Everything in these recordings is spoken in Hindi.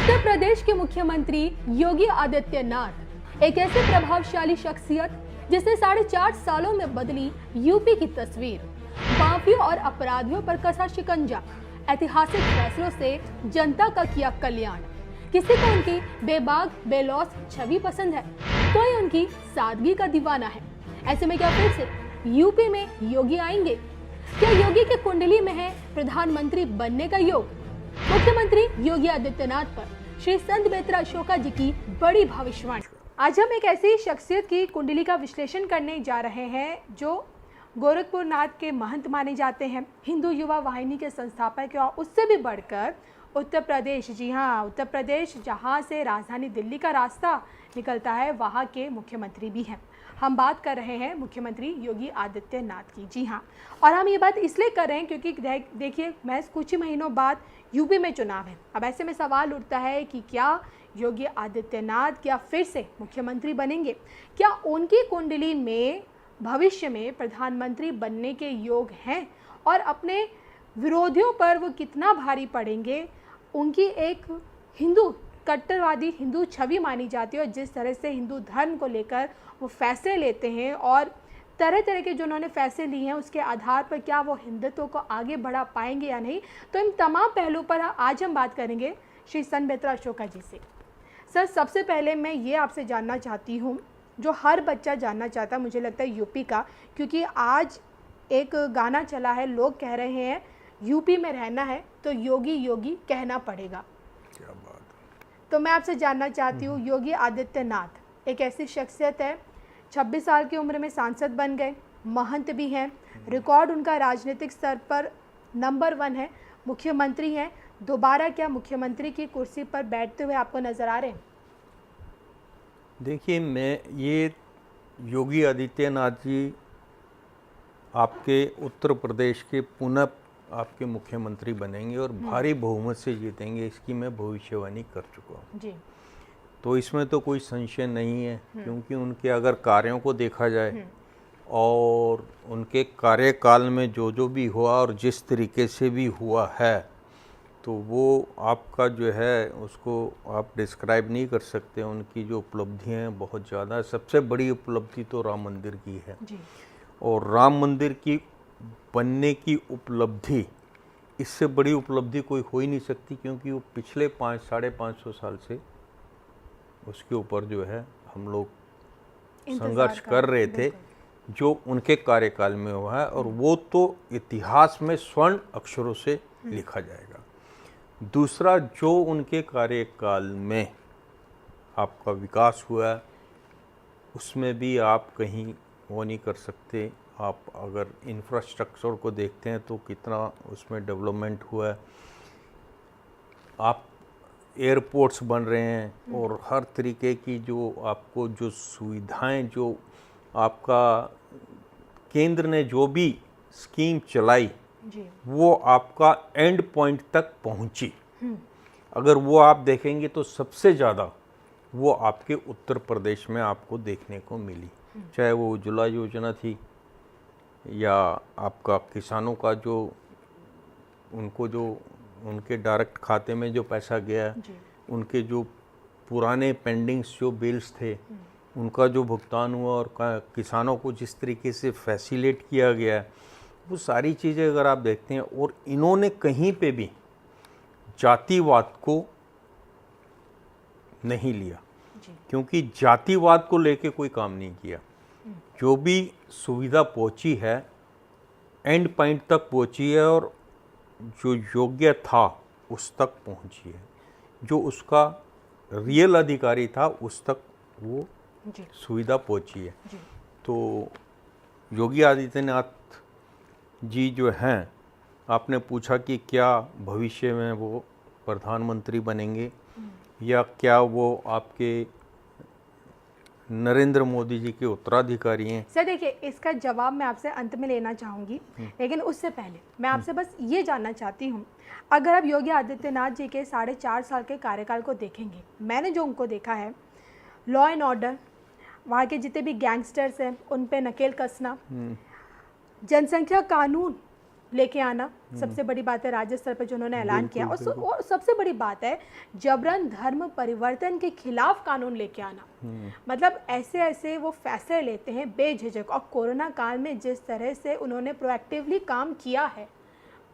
उत्तर प्रदेश के मुख्यमंत्री योगी आदित्यनाथ एक ऐसे प्रभावशाली शख्सियत जिसने 4.5 सालों में बदली यूपी की तस्वीर। माफिया और अपराधियों पर कसा शिकंजा, ऐतिहासिक फैसलों से जनता का किया कल्याण। किसी को उनकी बेबाक बेलौस छवि पसंद है, कोई उनकी सादगी का दीवाना है। ऐसे में क्या फिर से यूपी में योगी आएंगे? क्या योगी की कुंडली में है प्रधानमंत्री बनने का योग? मुख्यमंत्री योगी आदित्यनाथ पर श्री संत बेत्रा अशोका जी की बड़ी भविष्यवाणी। आज हम एक ऐसी शख्सियत की कुंडली का विश्लेषण करने जा रहे हैं जो गोरखपुरनाथ के महंत माने जाते हैं, हिंदू युवा वाहिनी के संस्थापक और उससे भी बढ़कर उत्तर प्रदेश, जी हाँ उत्तर प्रदेश, जहाँ से राजधानी दिल्ली का रास्ता निकलता है, वहाँ के मुख्यमंत्री भी हैं। हम बात कर रहे हैं मुख्यमंत्री योगी आदित्यनाथ की, जी हाँ। और हम ये बात इसलिए कर रहे हैं क्योंकि देखिए महज कुछ ही महीनों बाद यूपी में चुनाव है। अब ऐसे में सवाल उठता है कि क्या योगी आदित्यनाथ क्या फिर से मुख्यमंत्री बनेंगे? क्या उनकी कुंडली में भविष्य में प्रधानमंत्री बनने के योग हैं? और अपने विरोधियों पर वो कितना भारी पड़ेंगे? उनकी एक हिंदू कट्टरवादी हिंदू छवि मानी जाती है और जिस तरह से हिंदू धर्म को लेकर वो फैसले लेते हैं और तरह तरह के जो उन्होंने फैसले लिए हैं उसके आधार पर क्या वो हिंदुत्व को आगे बढ़ा पाएंगे या नहीं, तो इन तमाम पहलुओं पर आज हम बात करेंगे श्री संत बेत्रा अशोका जी से। सर, सबसे पहले मैं ये आपसे जानना चाहती हूँ जो हर बच्चा जानना चाहता है, मुझे लगता है यूपी का, क्योंकि आज एक गाना चला है, लोग कह रहे हैं यूपी में रहना है तो योगी योगी कहना पड़ेगा। क्या बात। तो मैं आपसे जानना चाहती हूँ, योगी आदित्यनाथ एक ऐसी शख्सियत है, 26 साल की उम्र में सांसद बन गए, महंत भी हैं, रिकॉर्ड उनका राजनीतिक स्तर पर नंबर 1 है, मुख्यमंत्री हैं। दोबारा क्या मुख्यमंत्री की कुर्सी पर बैठते हुए आपको नजर आ रहे हैं? देखिए, मैं ये योगी आदित्यनाथ जी आपके उत्तर प्रदेश के पुनः आपके मुख्यमंत्री बनेंगे और भारी बहुमत से जीतेंगे, इसकी मैं भविष्यवाणी कर चुका हूँ जी। तो इसमें तो कोई संशय नहीं है, क्योंकि उनके अगर कार्यों को देखा जाए और उनके कार्यकाल में जो जो भी हुआ और जिस तरीके से भी हुआ है, तो वो आपका जो है उसको आप डिस्क्राइब नहीं कर सकते। उनकी जो उपलब्धियाँ हैं बहुत ज़्यादा, सबसे बड़ी उपलब्धि तो राम मंदिर की है जी। और राम मंदिर की बनने की उपलब्धि, इससे बड़ी उपलब्धि कोई हो ही नहीं सकती, क्योंकि वो पिछले 500-550 साल से उसके ऊपर जो है हम लोग संघर्ष कर रहे थे, जो उनके कार्यकाल में हुआ है और वो तो इतिहास में स्वर्ण अक्षरों से लिखा जाएगा। दूसरा, जो उनके कार्यकाल में आपका विकास हुआ है उसमें भी आप कहीं वो नहीं कर सकते। आप अगर इंफ्रास्ट्रक्चर को देखते हैं तो कितना उसमें डेवलपमेंट हुआ है, आप एयरपोर्ट्स बन रहे हैं और हर तरीके की जो आपको जो सुविधाएं, जो आपका केंद्र ने जो भी स्कीम चलाई जी। वो आपका एंड पॉइंट तक पहुंची। अगर वो आप देखेंगे तो सबसे ज़्यादा वो आपके उत्तर प्रदेश में आपको देखने को मिली, चाहे वो उज्ज्वला योजना थी या आपका किसानों का जो उनको जो उनके डायरेक्ट खाते में जो पैसा गया, उनके जो पुराने पेंडिंग्स जो बिल्स थे उनका जो भुगतान हुआ और किसानों को जिस तरीके से फैसिलिटेट किया गया, वो सारी चीज़ें अगर आप देखते हैं। और इन्होंने कहीं पे भी जातिवाद को नहीं लिया, क्योंकि जातिवाद को लेके कोई काम नहीं किया। जो भी सुविधा पहुंची है एंड पॉइंट तक पहुंची है और जो योग्य था उस तक पहुंची है, जो उसका रियल अधिकारी था उस तक वो सुविधा पहुंची है। तो योगी आदित्यनाथ जी जो हैं, आपने पूछा कि क्या भविष्य में वो प्रधानमंत्री बनेंगे या क्या वो आपके नरेंद्र मोदी जी के उत्तराधिकारी हैं। सर देखिए, इसका जवाब मैं आपसे अंत में लेना चाहूँगी, लेकिन उससे पहले मैं आपसे बस ये जानना चाहती हूँ, अगर आप योगी आदित्यनाथ जी के 4.5 साल के कार्यकाल को देखेंगे, मैंने जो उनको देखा है, लॉ एंड ऑर्डर, वहाँ के जितने भी गैंगस्टर्स हैं उन पे नकेल कसना, जनसंख्या कानून लेके आना सबसे बड़ी बात है, राज्य स्तर पर जो उन्होंने ऐलान किया। और सबसे बड़ी बात है जबरन धर्म परिवर्तन के खिलाफ कानून लेके आना। मतलब ऐसे ऐसे वो फैसले लेते हैं बेझिझक। और कोरोना काल में जिस तरह से उन्होंने प्रोएक्टिवली काम किया है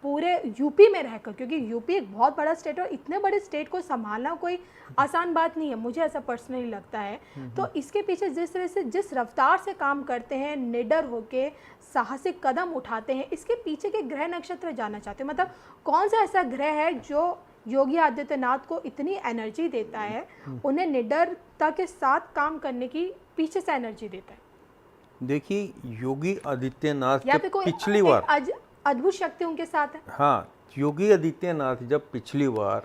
पूरे यूपी में रहकर, क्योंकि यूपी एक बहुत बड़ा स्टेट और इतने बड़े स्टेट को संभालना कोई आसान बात नहीं है, मुझे ऐसा पर्सनली लगता है। तो इसके पीछे जिस तरह से जिस रफ्तार से काम करते हैं, निडर होके साहसिक कदम उठाते हैं, इसके पीछे के ग्रह नक्षत्र जानना चाहते हैं। मतलब कौन सा ऐसा ग्रह है जो योगी आदित्यनाथ को इतनी एनर्जी देता है, उन्हें निडरता के साथ काम करने की पीछे से एनर्जी देता है? देखिए, योगी आदित्यनाथ या जब फिर कोई पिछली बार अद्भुत शक्ति उनके साथ है। हाँ, योगी आदित्यनाथ जब पिछली बार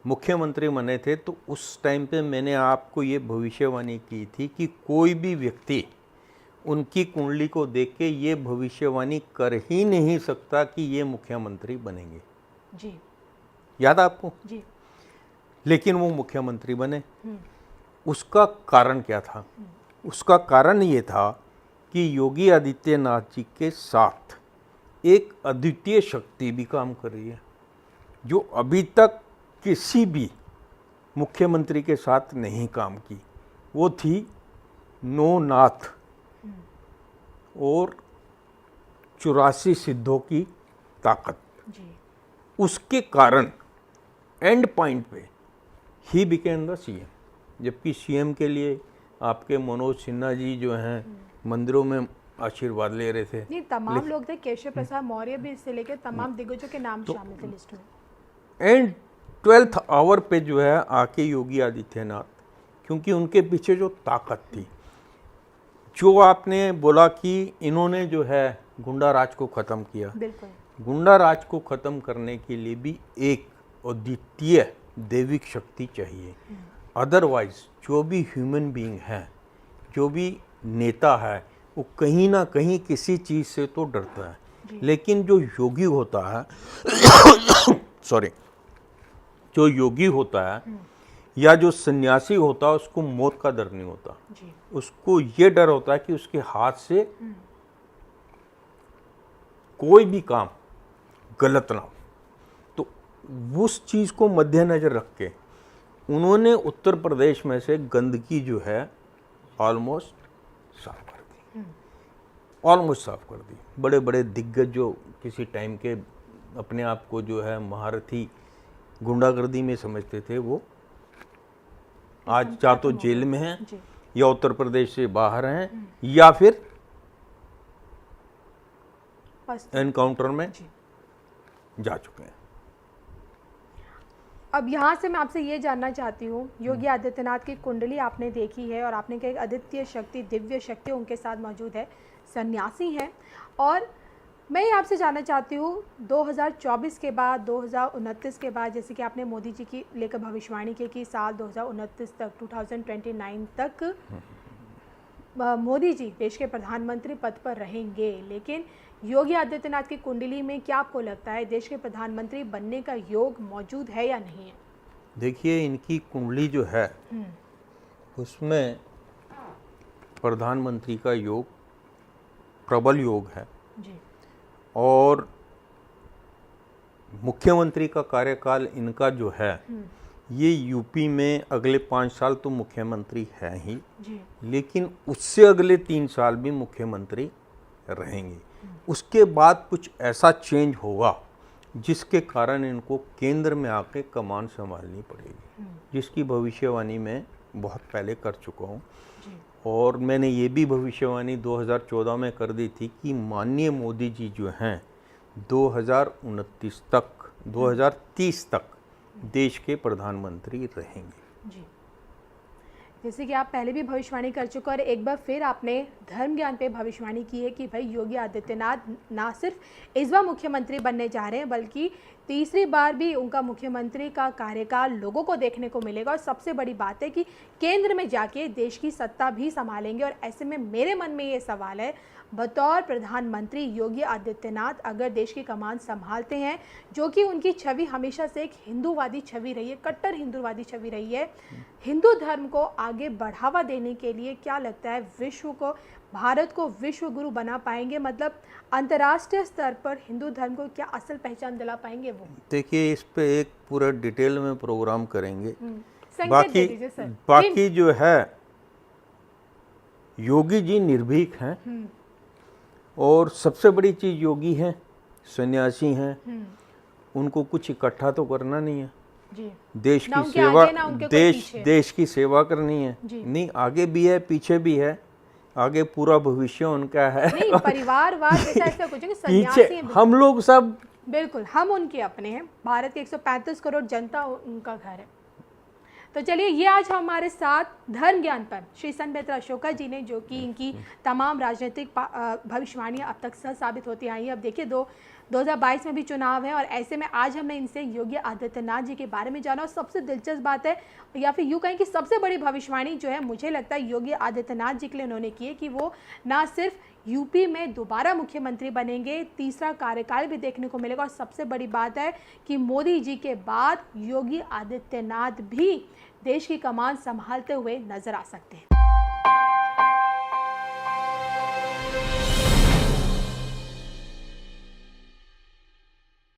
मुख्यमंत्री बने थे तो उस टाइम पे मैंने आपको ये भविष्यवाणी की थी कि कोई भी व्यक्ति उनकी कुंडली को देख के ये भविष्यवाणी कर ही नहीं सकता कि ये मुख्यमंत्री बनेंगे। जी, याद है आपको? जी। लेकिन वो मुख्यमंत्री बने। उसका कारण क्या था? उसका कारण ये था कि योगी आदित्यनाथ जी के साथ एक अद्वितीय शक्ति भी काम कर रही है, जो अभी तक किसी भी मुख्यमंत्री के साथ नहीं काम की। वो थी नो नाथ और 84 सिद्धों की ताकत। जी। उसके कारण एंड पॉइंट पे ही बिकेम द सीएम। जबकि सीएम के लिए आपके मनोज सिन्हा जी जो हैं मंदिरों में आशीर्वाद ले रहे थे। नहीं, तमाम लोग थे, केशव प्रसाद मौर्य भी इससे लेकर तमाम दिग्गजों के नाम शामिल थे लिस्ट में। एंड 12th आवर पे जो है आके योगी आदित्यनाथ, क्योंकि उनके पीछे जो ताकत थी, जो आपने बोला कि इन्होंने जो है गुंडा राज को ख़त्म किया। बिल्कुल। गुंडा राज को ख़त्म करने के लिए भी एक अद्वितीय दैविक शक्ति चाहिए। अदरवाइज जो भी ह्यूमन बीइंग है, जो भी नेता है, वो कहीं ना कहीं किसी चीज़ से तो डरता है। लेकिन जो योगी होता है सॉरी, जो योगी होता है या जो सन्यासी होता है, उसको मौत का डर नहीं होता। जी। उसको ये डर होता है कि उसके हाथ से कोई भी काम गलत ना हो। तो उस चीज़ को मद्देनजर रख के उन्होंने उत्तर प्रदेश में से गंदगी जो है ऑलमोस्ट साफ कर दी। ऑलमोस्ट साफ कर दी। बड़े बड़े दिग्गज जो किसी टाइम के अपने आप को जो है महारथी गुंडागर्दी में समझते थे, वो आज या तो जेल में हैं या उत्तर प्रदेश से बाहर हैं या फिर एनकाउंटर में जा चुके हैं। अब यहाँ से मैं आपसे ये जानना चाहती हूँ, योगी आदित्यनाथ की कुंडली आपने देखी है और आपने कहा एक अद्वितीय शक्ति, दिव्य शक्ति उनके साथ मौजूद है, सन्यासी हैं। और मैं ये आपसे जानना चाहती हूँ 2024 के बाद, 2029 के बाद, जैसे कि आपने मोदी जी की लेकर भविष्यवाणी की कि साल 2029 तक, 2029 तक मोदी जी देश के प्रधानमंत्री पद पर रहेंगे। लेकिन योगी आदित्यनाथ की कुंडली में क्या आपको लगता है देश के प्रधानमंत्री बनने का योग मौजूद है या नहीं है? देखिए, इनकी कुंडली जो है उसमें प्रधानमंत्री का योग प्रबल योग है जी। और मुख्यमंत्री का कार्यकाल इनका जो है ये यूपी में अगले 5 साल तो मुख्यमंत्री है ही जी। लेकिन उससे अगले 3 साल भी मुख्यमंत्री रहेंगे। उसके बाद कुछ ऐसा चेंज होगा जिसके कारण इनको केंद्र में आके कमान संभालनी पड़ेगी, जिसकी भविष्यवाणी मैं बहुत पहले कर चुका हूँ। और मैंने ये भी भविष्यवाणी 2014 में कर दी थी कि माननीय मोदी जी जो हैं 2029 तक, 2030 तक देश के प्रधानमंत्री रहेंगे। जी। जैसे कि आप पहले भी भविष्यवाणी कर चुके और एक बार फिर आपने धर्म ज्ञान पे भविष्यवाणी की है कि भाई योगी आदित्यनाथ ना सिर्फ इस बार मुख्यमंत्री बनने जा रहे हैं बल्कि तीसरी बार भी उनका मुख्यमंत्री का कार्यकाल लोगों को देखने को मिलेगा। और सबसे बड़ी बात है कि केंद्र में जाके देश की सत्ता भी संभालेंगे। और ऐसे में मेरे मन में ये सवाल है, बतौर प्रधानमंत्री योगी आदित्यनाथ अगर देश की कमान संभालते हैं, जो कि उनकी छवि हमेशा से एक हिंदूवादी छवि रही है, कट्टर हिंदूवादी छवि रही है, हिंदू धर्म को आगे बढ़ावा देने के लिए क्या लगता है विश्व को, भारत को विश्व गुरु बना पाएंगे, मतलब अंतर्राष्ट्रीय स्तर पर हिंदू धर्म को क्या असल पहचान दिला पाएंगे वो? देखिए, इस पे एक पूरा डिटेल में प्रोग्राम करेंगे। संकेत दे दीजिए सर। बाकी जो है, योगी जी निर्भीक हैं और सबसे बड़ी चीज योगी हैं, सन्यासी हैं, उनको कुछ इकट्ठा तो करना नहीं है जी। देश ना की उनके सेवा, आगे, ना उनके कोई पीछे। देश की सेवा करनी है। जी। नहीं, आगे भी है पीछे भी है, आगे पूरा भविष्य उनका है। नहीं, परिवारवाद जैसा ऐसा कुछ है कि सन्यासी पीछे हैं, हम लोग सब, बिल्कुल हम उनके अपने हैं। भारत के 135 करोड़ जनता उनका घर है। तो चलिए, ये आज हमारे साथ धर्म ज्ञान पर श्री संत मित्र अशोका जी ने, जो कि इनकी तमाम राजनीतिक भविष्यवाणियां अब तक सच साबित होती आई हैं। अब देखिए 2022 में भी चुनाव है और ऐसे में आज हमने इनसे योगी आदित्यनाथ जी के बारे में जाना। और सबसे दिलचस्प बात है, या फिर यूँ कहें कि सबसे बड़ी भविष्यवाणी जो है, मुझे लगता है योगी आदित्यनाथ जी के लिए उन्होंने की है कि वो ना सिर्फ यूपी में दोबारा मुख्यमंत्री बनेंगे, तीसरा कार्यकाल भी देखने को मिलेगा। और सबसे बड़ी बात है कि मोदी जी के बाद योगी आदित्यनाथ भी देश की कमान संभालते हुए नजर आ सकते हैं।